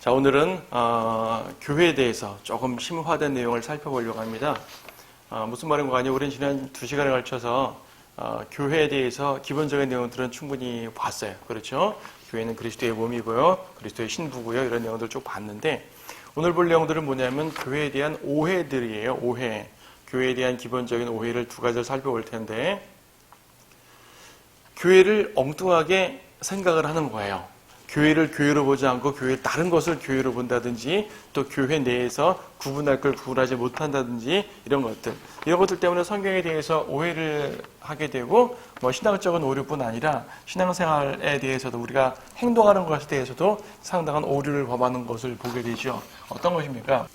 자, 오늘은 교회에 대해서 조금 심화된 내용을 살펴보려고 합니다. 무슨 말인가 하니 우리는 지난 2시간에 걸쳐서 교회에 대해서 기본적인 내용들은 충분히 봤어요. 그렇죠? 교회는 그리스도의 몸이고요. 그리스도의 신부고요. 이런 내용들을 쭉 봤는데 오늘 볼 내용들은 뭐냐면 교회에 대한 오해들이에요. 오해. 교회에 대한 기본적인 오해를 두 가지를 살펴볼 텐데 교회를 엉뚱하게 생각을 하는 거예요. 교회를 교회로 보지 않고 다른 것을 교회로 본다든지 또 교회 내에서 구분할 걸 구분하지 못한다든지 이런 것들 때문에 성경에 대해서 오해를 하게 되고 신앙적인 오류뿐 아니라 신앙생활에 대해서도 우리가 행동하는 것에 대해서도 상당한 오류를 범하는 것을 보게 되죠. 어떤 것입니까?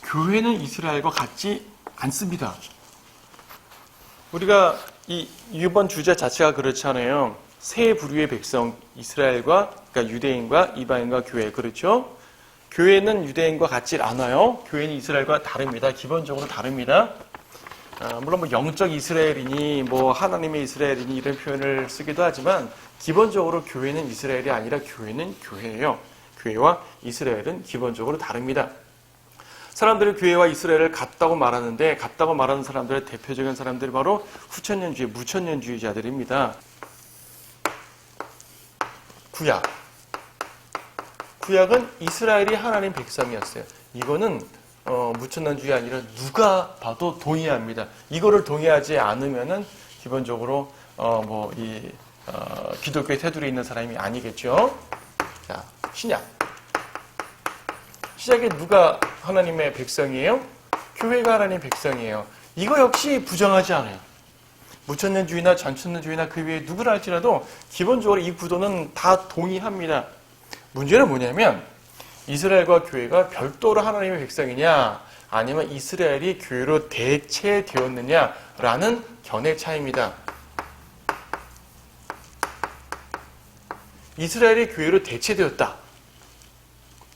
교회는 이스라엘과 같지 않습니다. 우리가 이번 주제 자체가 그렇잖아요. 세 부류의 백성, 이스라엘과, 그러니까 유대인과 이방인과 교회, 그렇죠? 교회는 유대인과 같지 않아요. 교회는 이스라엘과 다릅니다. 기본적으로 다릅니다. 물론 영적 이스라엘이니, 하나님의 이스라엘이니 이런 표현을 쓰기도 하지만, 기본적으로 교회는 이스라엘이 아니라 교회는 교회예요. 교회와 이스라엘은 기본적으로 다릅니다. 사람들이 교회와 이스라엘을 같다고 말하는데 같다고 말하는 사람들의 대표적인 사람들이 바로 후천년주의, 무천년주의자들입니다. 구약은 이스라엘이 하나님 백성이었어요. 이거는 무천년주의 아니라 누가 봐도 동의합니다. 이거를 동의하지 않으면은 기본적으로 기독교의 테두리에 있는 사람이 아니겠죠. 자, 시작에 누가 하나님의 백성이에요? 교회가 하나님의 백성이에요. 이거 역시 부정하지 않아요. 무천년주의나 전천년주의나 그 외에 누구라 할지라도 기본적으로 이 구도는 다 동의합니다. 문제는 뭐냐면 이스라엘과 교회가 별도로 하나님의 백성이냐 아니면 이스라엘이 교회로 대체되었느냐라는 견해 차이입니다. 이스라엘이 교회로 대체되었다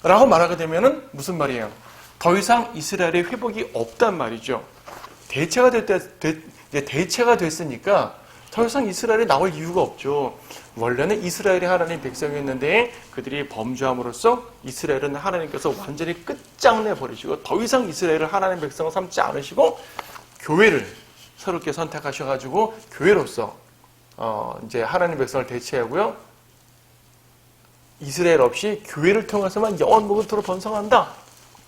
라고 말하게 되면은 무슨 말이에요? 더 이상 이스라엘의 회복이 없단 말이죠. 대체가 됐으니까 더 이상 이스라엘이 나올 이유가 없죠. 원래는 이스라엘이 하나님 백성이었는데 그들이 범죄함으로써 이스라엘은 하나님께서 완전히 끝장내 버리시고 더 이상 이스라엘을 하나님 백성을 삼지 않으시고 교회를 새롭게 선택하셔가지고 교회로서 이제 하나님 백성을 대체하고요. 이스라엘 없이 교회를 통해서만 영원무궁토록 번성한다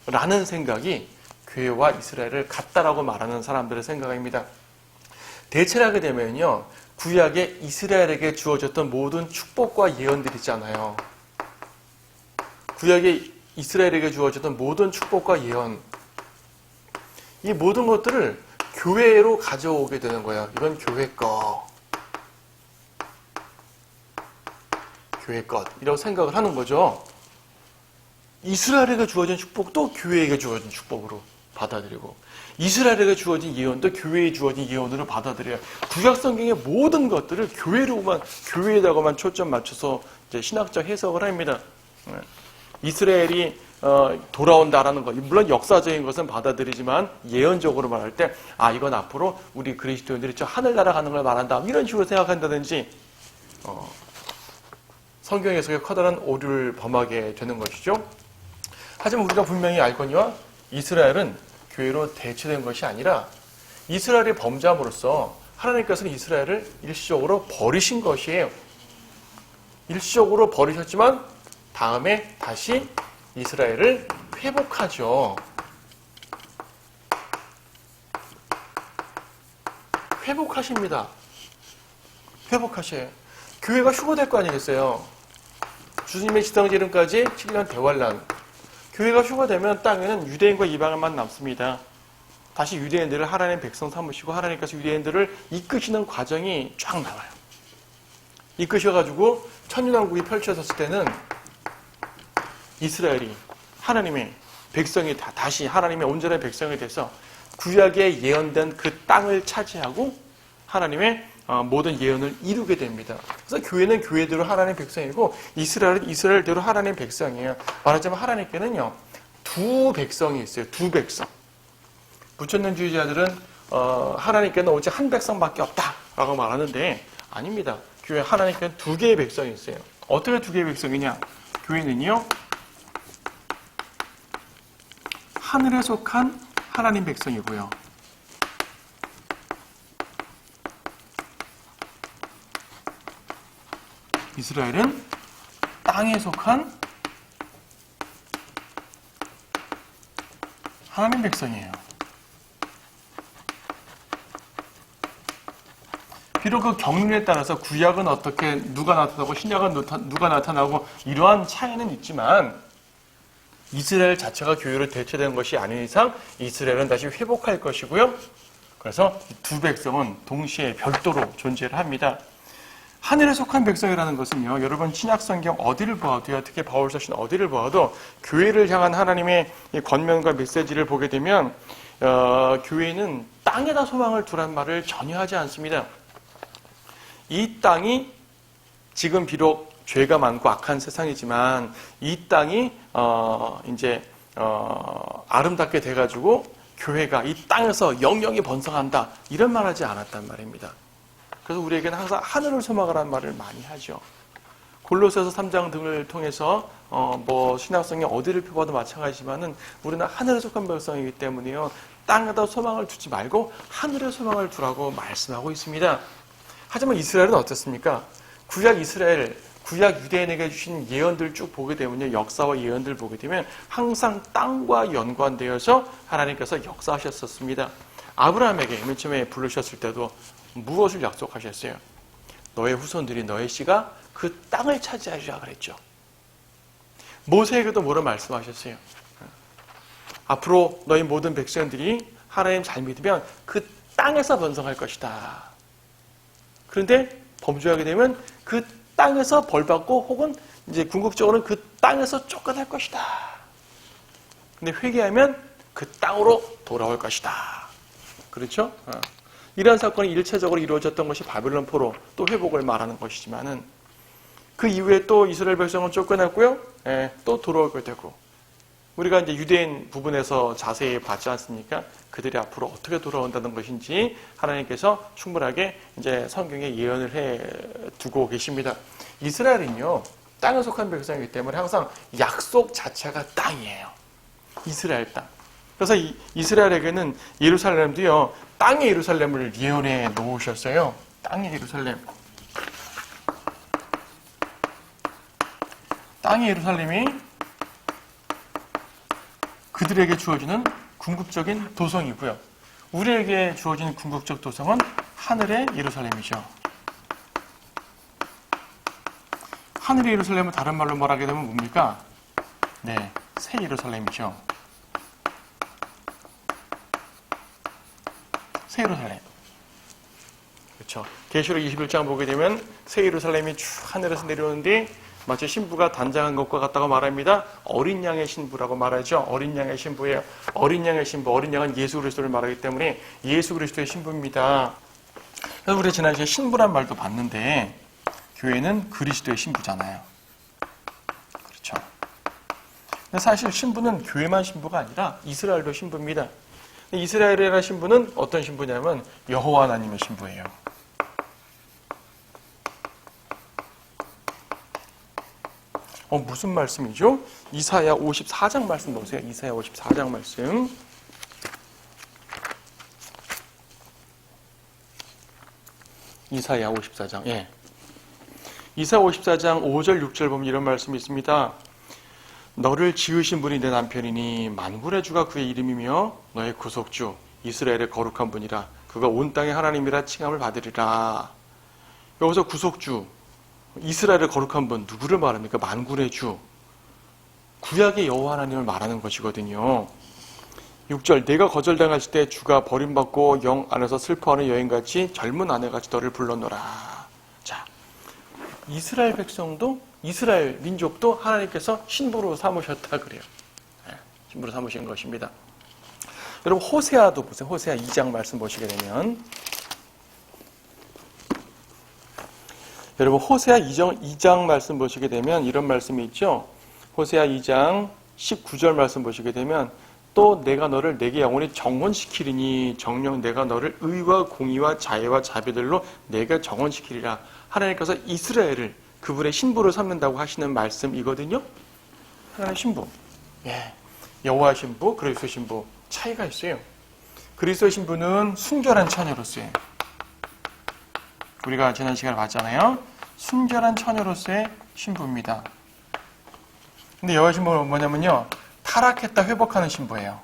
라는 생각이 교회와 이스라엘을 같다라고 말하는 사람들의 생각입니다. 대체를 하게 되면요, 구약에 이스라엘에게 주어졌던 모든 축복과 예언들 있잖아요. 구약에 이스라엘에게 주어졌던 모든 축복과 예언, 이 모든 것들을 교회로 가져오게 되는 거예요. 이건 교회 거, 교회 것이라고 생각을 하는 거죠. 이스라엘에게 주어진 축복도 교회에게 주어진 축복으로 받아들이고 이스라엘에게 주어진 예언도 교회에 주어진 예언으로 받아들여요. 구약 성경의 모든 것들을 교회에다가만 초점 맞춰서 이제 신학적 해석을 합니다. 이스라엘이 돌아온다라는 것, 물론 역사적인 것은 받아들이지만 예언적으로 말할 때 이건 앞으로 우리 그리스도인들이 저 하늘나라 가는 걸 말한다 이런 식으로 생각한다든지 성경 해석에 커다란 오류를 범하게 되는 것이죠. 하지만 우리가 분명히 알거니와 이스라엘은 교회로 대체된 것이 아니라 이스라엘이 범죄함으로써 하나님께서는 이스라엘을 일시적으로 버리신 것이에요. 일시적으로 버리셨지만 다음에 다시 이스라엘을 회복하죠. 회복하십니다. 회복하셔요. 교회가 휴거될 거 아니겠어요? 주님의 지성지름까지 7년 대환란. 교회가 휴거되면 땅에는 유대인과 이방인만 남습니다. 다시 유대인들을 하나님 백성 삼으시고 하나님께서 유대인들을 이끄시는 과정이 쫙 나와요. 이끄셔가지고 천년왕국이 펼쳐졌을 때는 이스라엘이 하나님의 백성이 다시 하나님의 온전한 백성이 돼서 구약에 예언된 그 땅을 차지하고 하나님의 모든 예언을 이루게 됩니다. 그래서 교회는 교회대로 하나님의 백성이고 이스라엘은 이스라엘대로 하나님의 백성이에요. 말하자면 하나님께는요 두 백성이 있어요. 두 백성. 무천년주의자들은 하나님께는 오직 한 백성밖에 없다라고 말하는데 아닙니다. 교회 하나님께는 두 개의 백성이 있어요. 어떻게 두 개의 백성이냐? 교회는요, 하늘에 속한 하나님 백성이고요. 이스라엘은 땅에 속한 하나님 백성이에요. 비록 그 경륜에 따라서 구약은 어떻게 누가 나타나고 신약은 누가 나타나고 이러한 차이는 있지만 이스라엘 자체가 교회를 대체되는 것이 아닌 이상 이스라엘은 다시 회복할 것이고요. 그래서 두 백성은 동시에 별도로 존재를 합니다. 하늘에 속한 백성이라는 것은요, 여러분 신약성경 어디를 보아도요, 특히 바울서신 어디를 보아도 교회를 향한 하나님의 이 권면과 메시지를 보게 되면 교회는 땅에다 소망을 두란 말을 전혀 하지 않습니다. 이 땅이 지금 비록 죄가 많고 악한 세상이지만 이 땅이 아름답게 돼가지고 교회가 이 땅에서 영영이 번성한다 이런 말하지 않았단 말입니다. 그래서 우리에게는 항상 하늘을 소망하라는 말을 많이 하죠. 골로새서 3장 등을 통해서 신약성경 어디를 펴봐도 마찬가지지만은 우리는 하늘에 속한 백성이기 때문에요. 땅에다 소망을 두지 말고 하늘에 소망을 두라고 말씀하고 있습니다. 하지만 이스라엘은 어떻습니까? 구약 이스라엘, 구약 유대인에게 주신 예언들 쭉 보게 되면요. 역사와 예언들 보게 되면 항상 땅과 연관되어서 하나님께서 역사하셨었습니다. 아브라함에게 맨 처음에 부르셨을 때도 무엇을 약속하셨어요? 너의 후손들이 너의 씨가 그 땅을 차지하리라 그랬죠. 모세에게도 뭐라 말씀하셨어요? 앞으로 너희 모든 백성들이 하나님 잘 믿으면 그 땅에서 번성할 것이다. 그런데 범죄하게 되면 그 땅에서 벌받고 혹은 이제 궁극적으로는 그 땅에서 쫓겨날 것이다. 근데 회개하면 그 땅으로 돌아올 것이다. 그렇죠? 이러한 사건이 1차적으로 이루어졌던 것이 바벨론 포로 또 회복을 말하는 것이지만은 그 이후에 또 이스라엘 백성은 쫓겨났고요. 또 돌아오게 되고 우리가 이제 유대인 부분에서 자세히 봤지 않습니까? 그들이 앞으로 어떻게 돌아온다는 것인지 하나님께서 충분하게 이제 성경에 예언을 해 두고 계십니다. 이스라엘은요, 땅에 속한 백성이기 때문에 항상 약속 자체가 땅이에요. 이스라엘 땅. 그래서 이스라엘에게는 예루살렘도요, 땅의 예루살렘을 예언해 놓으셨어요. 땅의 예루살렘. 땅의 예루살렘이 그들에게 주어지는 궁극적인 도성이고요. 우리에게 주어지는 궁극적 도성은 하늘의 예루살렘이죠. 하늘의 예루살렘은 다른 말로 말하게 되면 뭡니까? 네, 새 예루살렘이죠. 새 예루살렘. 그렇죠. 계시록 21장 보게 되면 새 예루살렘이 쭉 하늘에서 내려오는데 마치 신부가 단장한 것과 같다고 말합니다. 어린 양의 신부라고 말하죠. 어린 양의 신부예요. 어린 양의 신부, 어린 양은 예수 그리스도를 말하기 때문에 예수 그리스도의 신부입니다. 그래서 우리 지난주에 신부란 말도 봤는데 교회는 그리스도의 신부잖아요. 그렇죠. 근데 사실 신부는 교회만 신부가 아니라 이스라엘도 신부입니다. 이스라엘의 신부는 어떤 신부냐면 여호와 하나님의 신부예요. 무슨 말씀이죠? 이사야 54장 말씀 보세요. 이사야 54장 말씀. 이사야 54장. 예. 이사야 54장 5절 6절 보면 이런 말씀이 있습니다. 너를 지으신 분이 내 남편이니 만군의 주가 그의 이름이며 너의 구속주 이스라엘의 거룩한 분이라 그가 온 땅의 하나님이라 칭함을 받으리라. 여기서 구속주 이스라엘의 거룩한 분 누구를 말합니까? 만군의 주 구약의 여호와 하나님을 말하는 것이거든요. 6절 내가 거절당할 때 주가 버림받고 영 안에서 슬퍼하는 여인같이 젊은 아내같이 너를 불렀노라. 자, 이스라엘 백성도 이스라엘 민족도 하나님께서 신부로 삼으셨다 그래요. 신부로 삼으신 것입니다. 여러분 호세아도 보세요. 호세아 2장 말씀 보시게 되면 여러분 호세아 2장 말씀 보시게 되면 이런 말씀이 있죠. 호세아 2장 19절 말씀 보시게 되면 또 내가 너를 내게 영원히 정원시키리니 정녕 내가 너를 의와 공의와 자애와 자비들로 내가 정원시키리라. 하나님께서 이스라엘을 그분의 신부로 삼는다고 하시는 말씀이거든요. 하나님의 신부. 예. 여호와 신부, 그리스도 신부 차이가 있어요. 그리스도 신부는 순결한 처녀로서의, 우리가 지난 시간에 봤잖아요. 순결한 처녀로서의 신부입니다. 근데 여호와 신부는 뭐냐면요, 타락했다 회복하는 신부예요.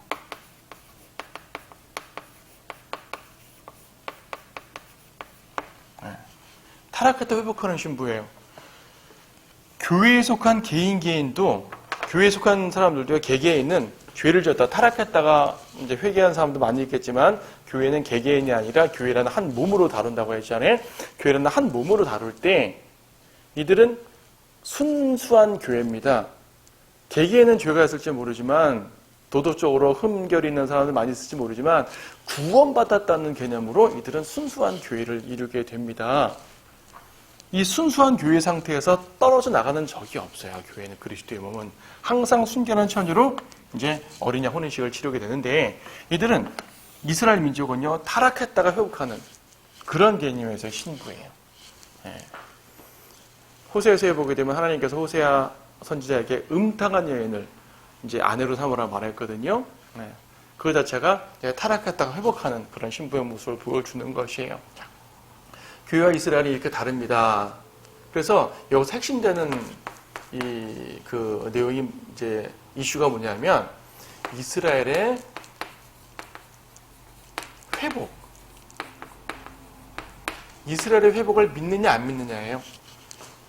네. 타락했다 회복하는 신부예요. 교회에 속한 개인도, 교회에 속한 사람들도 개개인은 죄를 졌다 타락했다가 이제 회개한 사람도 많이 있겠지만, 교회는 개개인이 아니라 교회라는 한 몸으로 다룬다고 했잖아요. 교회라는 한 몸으로 다룰 때 이들은 순수한 교회입니다. 개개인은 죄가 있을지 모르지만, 도덕적으로 흠결이 있는 사람들 많이 있을지 모르지만, 구원받았다는 개념으로 이들은 순수한 교회를 이루게 됩니다. 이 순수한 교회 상태에서 떨어져 나가는 적이 없어요. 교회는, 그리스도의 몸은 항상 순결한 처녀로 이제 어린이 혼인식을 치르게 되는데, 이들은 이스라엘 민족은요, 타락했다가 회복하는 그런 개념에서의 신부예요. 예. 호세아서에 보게 되면 하나님께서 호세아 선지자에게 음탕한 여인을 이제 아내로 삼으라 말했거든요. 네. 그 자체가 타락했다가 회복하는 그런 신부의 모습을 보여주는 것이에요. 교회와 이스라엘이 이렇게 다릅니다. 그래서 여기서 핵심되는 그 내용이 이제 이슈가 뭐냐면, 이스라엘의 회복. 이스라엘의 회복을 믿느냐 안 믿느냐예요.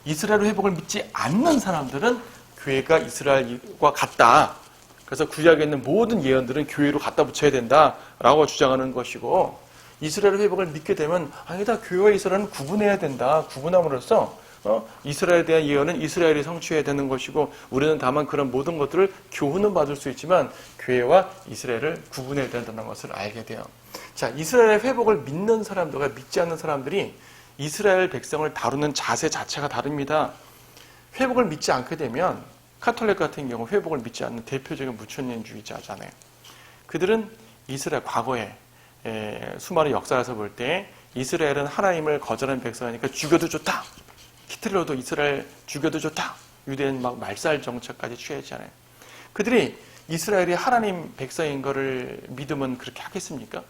이스라엘의 회복을 믿지 않는 사람들은 교회가 이스라엘과 같다. 그래서 구약에 있는 모든 예언들은 교회로 갖다 붙여야 된다라고 주장하는 것이고, 이스라엘의 회복을 믿게 되면 아니다, 교회와 이스라엘은 구분해야 된다. 구분함으로써 이스라엘에 대한 예언은 이스라엘이 성취해야 되는 것이고, 우리는 다만 그런 모든 것들을 교훈은 받을 수 있지만 교회와 이스라엘을 구분해야 된다는 것을 알게 돼요. 자, 이스라엘의 회복을 믿는 사람들과 믿지 않는 사람들이 이스라엘 백성을 다루는 자세 자체가 다릅니다. 회복을 믿지 않게 되면, 카톨릭 같은 경우 회복을 믿지 않는 대표적인 무천년주의자잖아요. 그들은 이스라엘 과거에 수많은 역사에서 볼 때 이스라엘은 하나님을 거절한 백성이니까 죽여도 좋다. 히틀러도 이스라엘 죽여도 좋다. 유대인 막 말살 정책까지 취했잖아요. 그들이 이스라엘이 하나님 백성인 것을 믿으면 그렇게 하겠습니까?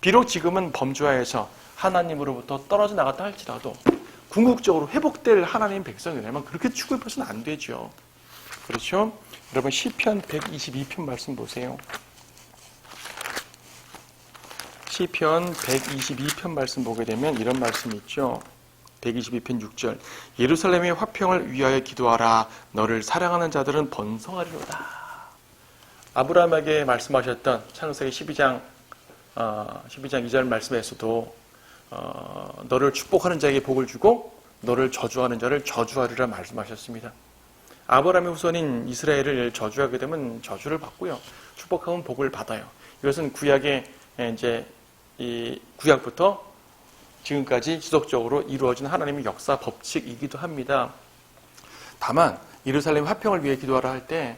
비록 지금은 범죄하에서 하나님으로부터 떨어져 나갔다 할지라도 궁극적으로 회복될 하나님 백성이라면 그렇게 취급해서는 안 되죠. 그렇죠? 여러분 시편 122편 말씀 보세요. 시편 122편 말씀 보게 되면 이런 말씀이 있죠. 122편 6절. 예루살렘의 화평을 위하여 기도하라. 너를 사랑하는 자들은 번성하리로다. 아브라함에게 말씀하셨던 창세기 12장 2절 말씀에서도 너를 축복하는 자에게 복을 주고 너를 저주하는 자를 저주하리라 말씀하셨습니다. 아브라함의 후손인 이스라엘을 저주하게 되면 저주를 받고요. 축복하면 복을 받아요. 이것은 구약의 이제 이 구약부터 지금까지 지속적으로 이루어진 하나님의 역사 법칙이기도 합니다. 다만 예루살렘 화평을 위해 기도하라 할 때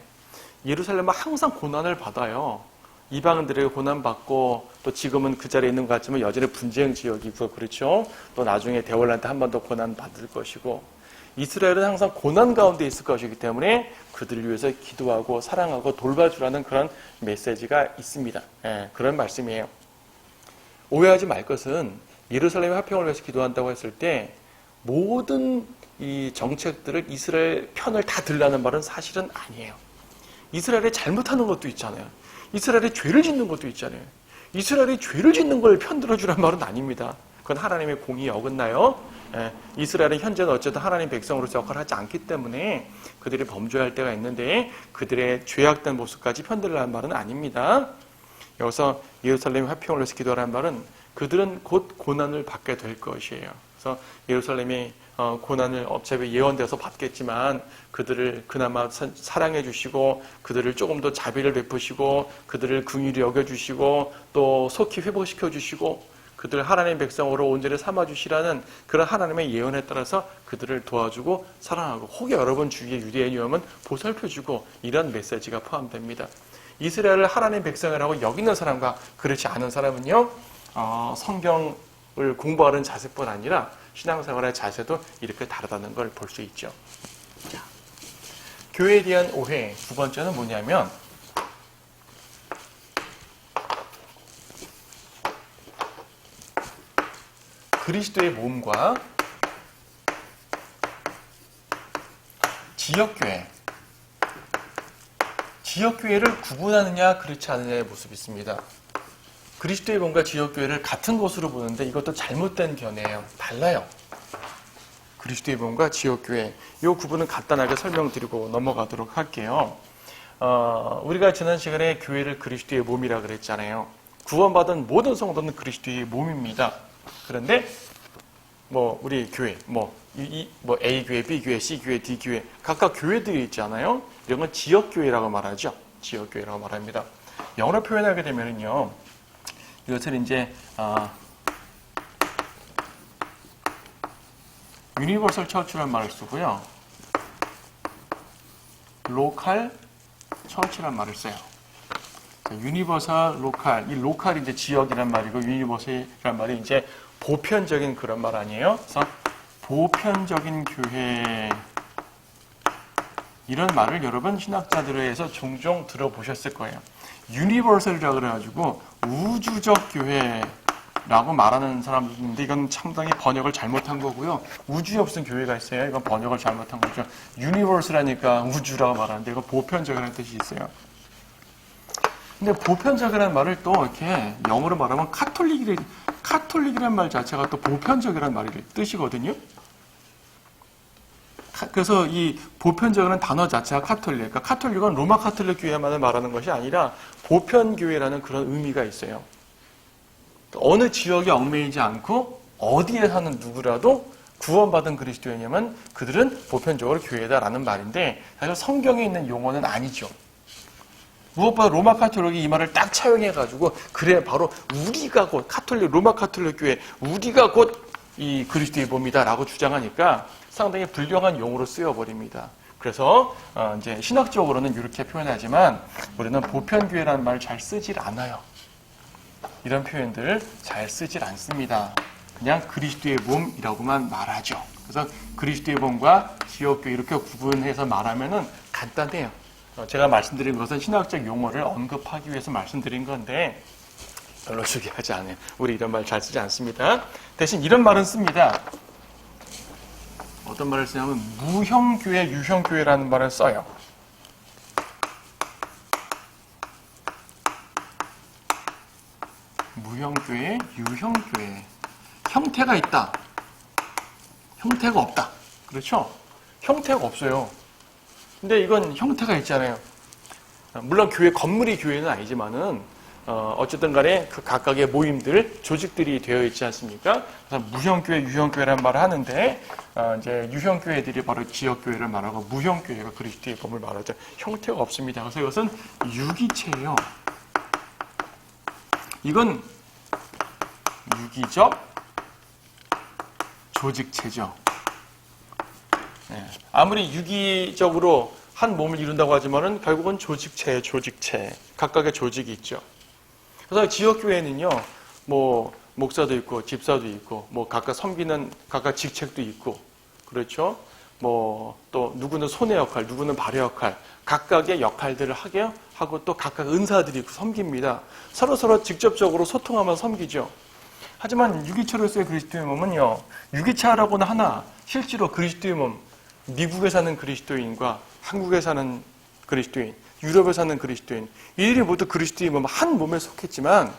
예루살렘은 항상 고난을 받아요. 이방인들에게 고난받고, 또 지금은 그 자리에 있는 것 같지만 여전히 분쟁 지역이고, 그렇죠? 또 나중에 대월란 때 한 번 더 고난받을 것이고, 이스라엘은 항상 고난 가운데 있을 것이기 때문에 그들을 위해서 기도하고 사랑하고 돌봐주라는 그런 메시지가 있습니다. 예, 그런 말씀이에요. 오해하지 말 것은 예루살렘의 화평을 위해서 기도한다고 했을 때 모든 이 정책들을 이스라엘 편을 다 들라는 말은 사실은 아니에요. 이스라엘이 잘못하는 것도 있잖아요. 이스라엘이 죄를 짓는 것도 있잖아요. 이스라엘이 죄를 짓는 걸 편들어주란 말은 아닙니다. 그건 하나님의 공의에 어긋나요. 이스라엘은 현재는 어쨌든 하나님 백성으로서 역할을 하지 않기 때문에 그들이 범죄할 때가 있는데 그들의 죄악된 모습까지 편들라는 말은 아닙니다. 여기서 예루살렘의 화평을 위해서 기도하라는 말은 그들은 곧 고난을 받게 될 것이에요. 그래서 예루살렘이 고난을 어차피 예언돼서 받겠지만 그들을 그나마 사랑해 주시고 그들을 조금 더 자비를 베푸시고 그들을 긍휼히 여겨주시고 또 속히 회복시켜 주시고 그들을 하나님의 백성으로 온전히 삼아주시라는 그런 하나님의 예언에 따라서 그들을 도와주고 사랑하고 혹여 여러분 주위에 유대인이 오면 보살펴주고 이런 메시지가 포함됩니다. 이스라엘을 하나님의 백성이라고 여기는 사람과 그렇지 않은 사람은요, 성경을 공부하는 자세뿐 아니라 신앙생활의 자세도 이렇게 다르다는 걸 볼 수 있죠. 자, 교회에 대한 오해 두 번째는 뭐냐면, 그리스도의 몸과 지역교회를 구분하느냐 그렇지 않느냐의 모습이 있습니다. 그리스도의 몸과 지역교회를 같은 것으로 보는데 이것도 잘못된 견해예요. 달라요. 그리스도의 몸과 지역교회, 이 구분은 간단하게 설명드리고 넘어가도록 할게요. 우리가 지난 시간에 교회를 그리스도의 몸이라 그랬잖아요. 구원받은 모든 성도는 그리스도의 몸입니다. 그런데 우리 교회, A 교회, B 교회, C 교회, D 교회 각각 교회들이 있잖아요. 이런 건 지역 교회라고 말하죠. 지역 교회라고 말합니다. 영어로 표현하게 되면은요, 이것을 이제 유니버설 처치라는 말을 쓰고요, 로컬 처치라는 말을 써요. 유니버설, 로컬, 이 로컬이 이제 지역이란 말이고 유니버설이란 말이 이제 보편적인 그런 말 아니에요? 그래서 보편적인 교회, 이런 말을 여러분 신학자들에서 종종 들어보셨을 거예요. 유니버설이라고 그래가지고 우주적 교회라고 말하는 사람도 있는데 이건 상당히 번역을 잘못한 거고요. 우주에 없은 교회가 있어요. 이건 번역을 잘못한 거죠. 유니버설하니까 우주라고 말하는데 이건 보편적이라는 뜻이 있어요. 근데 보편적이라는 말을 또 이렇게 영어로 말하면 카톨릭이라는 말 자체가 또 보편적이라는 말이 뜻이거든요. 그래서 이 보편적이라는 단어 자체가 카톨릭, 그러니까 카톨릭은 로마 카톨릭 교회만을 말하는 것이 아니라 보편교회라는 그런 의미가 있어요. 어느 지역에 얽매이지 않고 어디에 사는 누구라도 구원받은 그리스도인이면 그들은 보편적으로 교회다라는 말인데 사실 성경에 있는 용어는 아니죠. 무엇보다 로마 카톨릭이 이 말을 딱 차용해가지고 그래 바로 우리가 곧 로마 카톨릭 교회 우리가 곧 이 그리스도의 몸이다라고 주장하니까 상당히 불경한 용어로 쓰여버립니다. 그래서 이제 신학적으로는 이렇게 표현하지만 우리는 보편교회라는 말을 잘 쓰질 않아요. 이런 표현들 잘 쓰질 않습니다. 그냥 그리스도의 몸이라고만 말하죠. 그래서 그리스도의 몸과 지역교회 이렇게 구분해서 말하면은 간단해요. 제가 말씀드린 것은 신학적 용어를 언급하기 위해서 말씀드린 건데 별로 중요하지 않아요. 우리 이런 말 잘 쓰지 않습니다. 대신 이런 말은 씁니다. 어떤 말을 쓰냐면 무형교회, 유형교회라는 말을 써요. 무형교회, 유형교회. 형태가 있다. 형태가 없다. 그렇죠? 형태가 없어요. 근데 이건 형태가 있잖아요. 물론 교회, 건물이 교회는 아니지만은 어쨌든 간에 그 각각의 모임들, 조직들이 되어 있지 않습니까? 그래서 무형교회, 유형교회라는 말을 하는데 이제 유형교회들이 바로 지역교회를 말하고 무형교회가 그리스도의 몸을 말하죠. 형태가 없습니다. 그래서 이것은 유기체예요. 이건 유기적 조직체죠. 네. 아무리 유기적으로 한 몸을 이룬다고 하지만은 결국은 조직체예요, 조직체. 각각의 조직이 있죠. 그래서 지역교회는요, 목사도 있고, 집사도 있고, 각각 섬기는 각각 직책도 있고, 그렇죠? 또 누구는 손의 역할, 누구는 발의 역할, 각각의 역할들을 하게 하고 또 각각 은사들이 있고 섬깁니다. 서로 직접적으로 소통하면서 섬기죠. 하지만 유기체로서의 그리스도의 몸은요, 유기체라고는 하나, 실제로 그리스도의 몸, 미국에 사는 그리스도인과 한국에 사는 그리스도인, 유럽에 사는 그리스도인, 이들이 모두 그리스도의 몸, 한 몸에 속했지만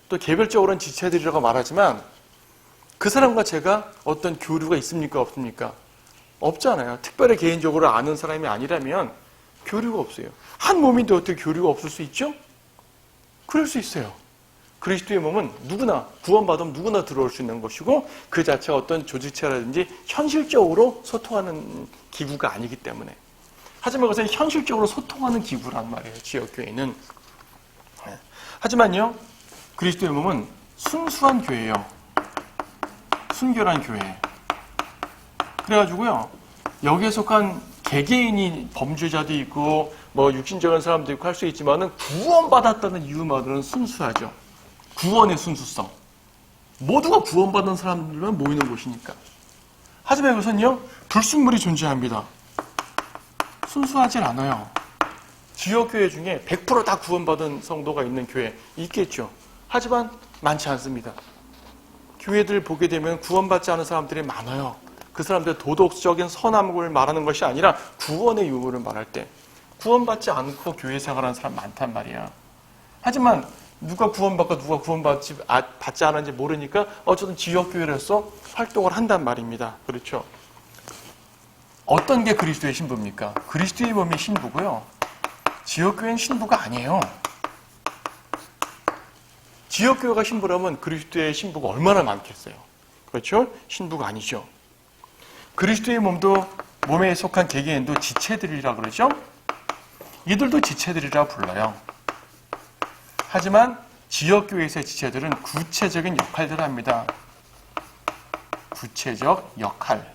또 개별적으로는 지체들이라고 말하지만 그 사람과 제가 어떤 교류가 있습니까? 없습니까? 없잖아요. 특별히 개인적으로 아는 사람이 아니라면 교류가 없어요. 한 몸인데 어떻게 교류가 없을 수 있죠? 그럴 수 있어요. 그리스도의 몸은 누구나, 구원받으면 누구나 들어올 수 있는 것이고 그 자체가 어떤 조직체라든지 현실적으로 소통하는 기구가 아니기 때문에. 하지만 그것은 현실적으로 소통하는 기구란 말이에요. 지역교회는. 하지만요, 그리스도의 몸은 순수한 교회예요. 순결한 교회. 그래가지고요, 여기에 속한 개개인이 범죄자도 있고 뭐 육신적인 사람도 있고 할 수 있지만은 구원받았다는 이유만으로는 순수하죠. 구원의 순수성. 모두가 구원받은 사람들만 모이는 곳이니까. 하지만 이것은요, 불순물이 존재합니다. 순수하진 않아요. 지역교회 중에 100% 다 구원받은 성도가 있는 교회 있겠죠. 하지만 많지 않습니다. 교회들 보게 되면 구원받지 않은 사람들이 많아요. 그 사람들의 도덕적인 선함을 말하는 것이 아니라 구원의 유무를 말할 때 구원받지 않고 교회 생활하는 사람 많단 말이야. 하지만 누가 구원받고 누가 구원받지 않은지 모르니까 어쨌든 지역교회로서 활동을 한단 말입니다. 그렇죠? 어떤 게 그리스도의 신부입니까? 그리스도의 몸이 신부고요. 지역교회는 신부가 아니에요. 지역교회가 신부라면 그리스도의 신부가 얼마나 많겠어요. 그렇죠? 신부가 아니죠. 그리스도의 몸에 속한 개개인도 지체들이라 그러죠? 이들도 지체들이라 불러요. 하지만 지역교회에서의 지체들은 구체적인 역할들을 합니다. 구체적 역할.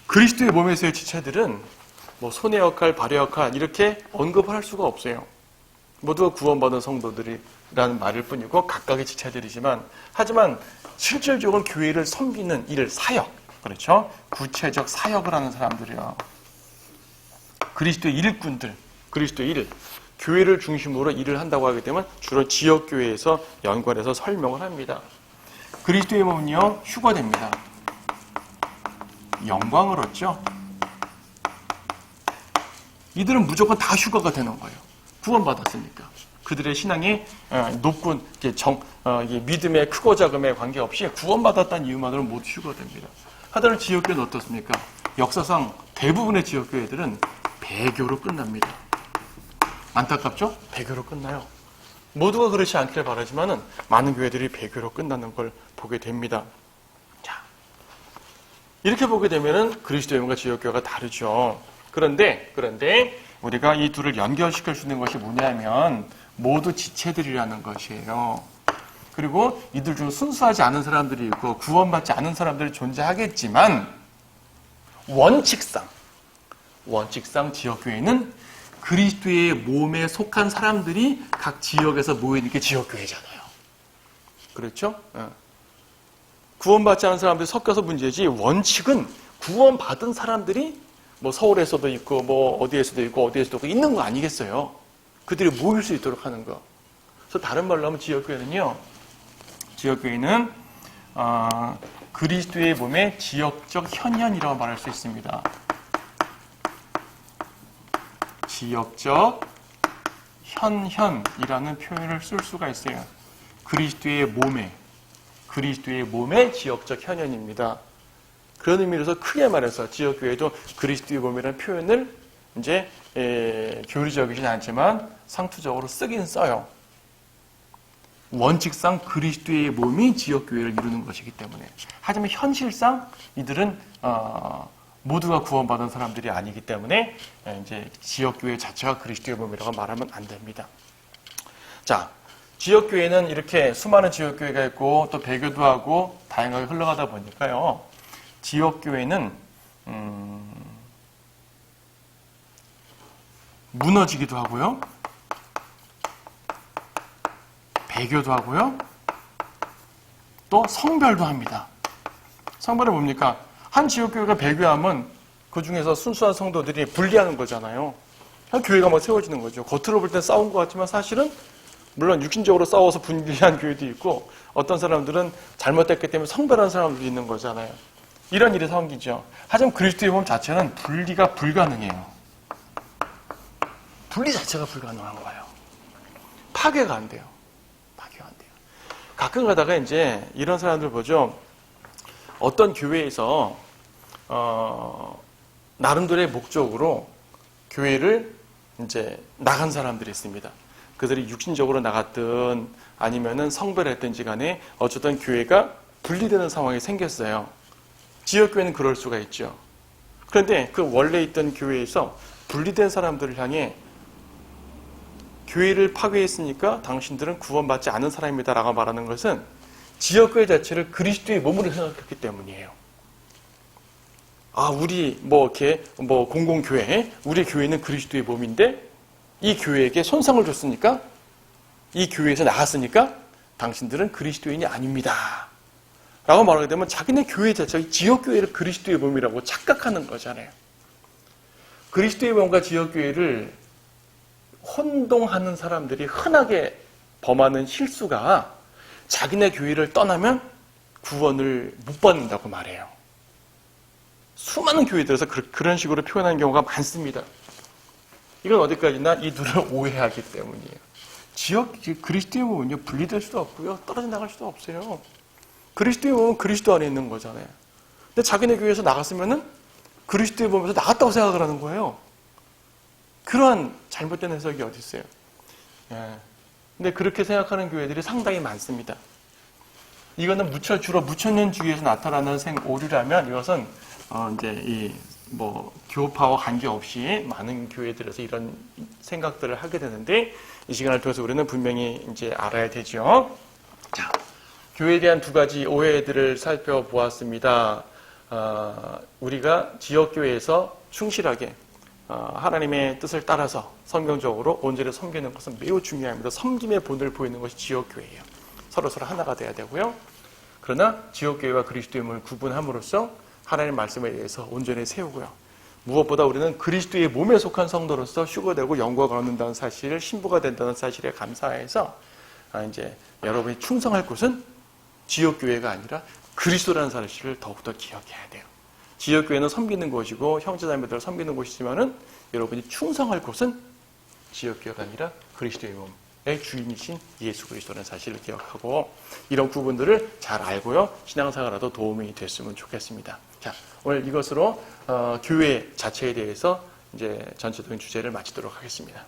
그리스도의 몸에서의 지체들은 뭐 손의 역할, 발의 역할 이렇게 언급을 할 수가 없어요. 모두가 구원받은 성도들이라는 말일 뿐이고 각각의 지체들이지만 하지만 실질적으로 교회를 섬기는 일, 사역, 그렇죠? 구체적 사역을 하는 사람들이요. 그리스도의 일꾼들, 그리스도의 일, 교회를 중심으로 일을 한다고 하게 되면 주로 지역교회에서 연관해서 설명을 합니다. 그리스도의 몸은요, 휴거됩니다. 영광을 얻죠. 이들은 무조건 다 휴거가 되는 거예요. 구원받았으니까. 그들의 신앙이 높고 믿음의 크고 작음에 관계없이 구원받았다는 이유만으로 모두 휴거됩니다. 하다는 지역교회는 어떻습니까? 역사상 대부분의 지역교회들은 배교로 끝납니다. 안타깝죠? 배교로 끝나요. 모두가 그렇지 않기를 바라지만은 많은 교회들이 배교로 끝나는 걸 보게 됩니다. 자, 이렇게 보게 되면은 그리스도의 몸과 지역교회가 다르죠. 그런데 우리가 이 둘을 연결시킬 수 있는 것이 뭐냐면 모두 지체들이라는 것이에요. 그리고 이들 중 순수하지 않은 사람들이 있고 구원받지 않은 사람들이 존재하겠지만 원칙상 지역교회는 그리스도의 몸에 속한 사람들이 각 지역에서 모이는 게 지역교회잖아요. 그렇죠? 구원받지 않은 사람들이 섞여서 문제지 원칙은 구원받은 사람들이 뭐 서울에서도 있고 뭐 어디에서도 있고 어디에서도 있는 거 아니겠어요? 그들이 모일 수 있도록 하는 거. 그래서 다른 말로 하면 지역교회는 그리스도의 몸의 지역적 현현이라고 말할 수 있습니다. 지역적 현현이라는 표현을 쓸 수가 있어요. 그리스도의 몸의 지역적 현현입니다. 그런 의미로서 크게 말해서 지역교회도 그리스도의 몸이라는 표현을 이제 교리적이진 않지만 상투적으로 쓰긴 써요. 원칙상 그리스도의 몸이 지역교회를 이루는 것이기 때문에. 하지만 현실상 이들은 모두가 구원받은 사람들이 아니기 때문에 이제 지역교회 자체가 그리스도의 몸이라고 말하면 안 됩니다. 자, 지역교회는 이렇게 수많은 지역교회가 있고 또 배교도 하고 다양하게 흘러가다 보니까요. 지역교회는 무너지기도 하고요. 배교도 하고요. 또 성별도 합니다. 성별은 뭡니까? 한 지역교회가 배교하면 그 중에서 순수한 성도들이 분리하는 거잖아요. 교회가 막 세워지는 거죠. 겉으로 볼 땐 싸운 것 같지만 사실은 물론 육신적으로 싸워서 분리한 교회도 있고 어떤 사람들은 잘못됐기 때문에 성별한 사람들도 있는 거잖아요. 이런 일이 생기죠. 하지만 그리스도의 몸 자체는 분리가 불가능해요. 분리 자체가 불가능한 거예요. 파괴가 안 돼요. 가끔 가다가 이제 이런 사람들 보죠. 어떤 교회에서 나름대로의 목적으로 교회를 이제 나간 사람들이 있습니다. 그들이 육신적으로 나갔든 아니면은 성별했든지 간에 어쨌든 교회가 분리되는 상황이 생겼어요. 지역교회는 그럴 수가 있죠. 그런데 그 원래 있던 교회에서 분리된 사람들을 향해 교회를 파괴했으니까 당신들은 구원받지 않은 사람이다 라고 말하는 것은 지역교회 자체를 그리스도의 몸으로 생각했기 때문이에요. 우리 이렇게 공공교회, 우리 교회는 그리스도의 몸인데 이 교회에게 손상을 줬으니까, 이 교회에서 나갔으니까 당신들은 그리스도인이 아닙니다. 라고 말하게 되면 자기네 교회 자체가 지역교회를 그리스도의 몸이라고 착각하는 거잖아요. 그리스도의 몸과 지역교회를 혼동하는 사람들이 흔하게 범하는 실수가 자기네 교회를 떠나면 구원을 못 받는다고 말해요. 수많은 교회들에서 그런 식으로 표현하는 경우가 많습니다. 이건 어디까지나 이 둘을 오해하기 때문이에요. 그리스도의 몸은요, 분리될 수도 없고요, 떨어져 나갈 수도 없어요. 그리스도의 몸은 그리스도 안에 있는 거잖아요. 근데 자기네 교회에서 나갔으면은 그리스도의 몸에서 나갔다고 생각을 하는 거예요. 그러한 잘못된 해석이 어디 있어요? 근데 그렇게 생각하는 교회들이 상당히 많습니다. 이거는 주로 무천년주의에서 나타나는 오류라면 이것은 이제 교파와 관계없이 많은 교회들에서 이런 생각들을 하게 되는데, 이 시간을 통해서 우리는 분명히 이제 알아야 되죠. 자, 교회에 대한 두 가지 오해들을 살펴보았습니다. 우리가 지역교회에서 충실하게 하나님의 뜻을 따라서 성경적으로 온전히 섬기는 것은 매우 중요합니다. 섬김의 본을 보이는 것이 지역교회예요. 서로 하나가 돼야 되고요. 그러나 지역교회와 그리스도의 몸을 구분함으로써 하나님의 말씀에 의해서 온전히 세우고요. 무엇보다 우리는 그리스도의 몸에 속한 성도로서 휴거되고 영광을 얻는다는 사실을, 신부가 된다는 사실에 감사해서 이제 여러분이 충성할 곳은 지역교회가 아니라 그리스도라는 사실을 더욱더 기억해야 돼요. 지역교회는 섬기는 곳이고 형제자매들을 섬기는 곳이지만은 여러분이 충성할 곳은 지역교회가 아니라 그리스도의 몸의 주인이신 예수 그리스도라는 사실을 기억하고, 이런 부분들을 잘 알고요, 신앙생활에도 도움이 됐으면 좋겠습니다. 자, 오늘 이것으로 교회 자체에 대해서 이제 전체적인 주제를 마치도록 하겠습니다.